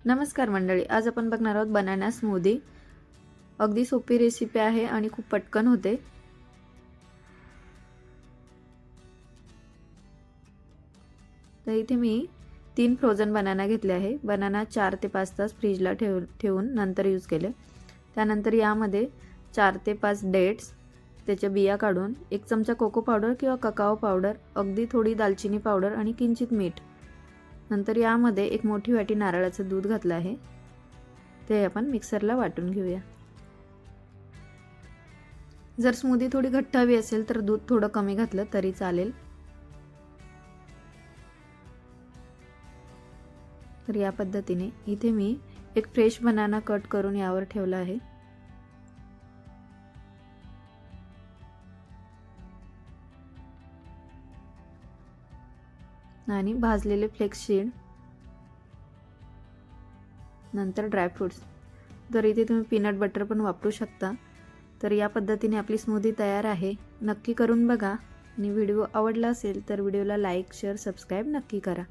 नमस्कार मंडळी, आज आपण बघणार आहोत बनाना स्मूदी। अगदी सोपी रेसिपी आहे आणि खूप पटकन होते। तर इथे मी 3 फ्रोझन बनाना घेतले आहे। बनाना 4 ते 5 तास फ्रीजला ठेवून नंतर यूज केले। त्यानंतर यामध्ये 4 ते 5 डेट्स, त्याच्या बिया काढून, 1 चमचा कोको पावडर किंवा ककाओ पावडर, अगदी थोडी दालचिनी पावडर आणि किंचित मीठ। नंतर यामध्ये 1 मोठी वाटी नारळाचं दूध घातलं आहे। ते आपण मिक्सरला वाटून घेऊया। जर स्मूदी थोडी घट्ट हवी असेल तर दूध थोडं कमी घातलं तरी चालेल। तर या पद्धतीने इथे मी एक फ्रेश बनाना कट करून यावर ठेवला आहे। आणि भाजलेले फ्लेक्स सीड, नंतर ड्रायफ्रुट्स। तर इथे तुम्ही पीनट बटर पण वापरू शकता। तर या पद्धतीने आपली स्मूदी तयार आहे। नक्की करून बघा आणि व्हिडिओ आवडला असेल तर व्हिडिओला लाईक, शेअर, सबस्क्राईब नक्की करा।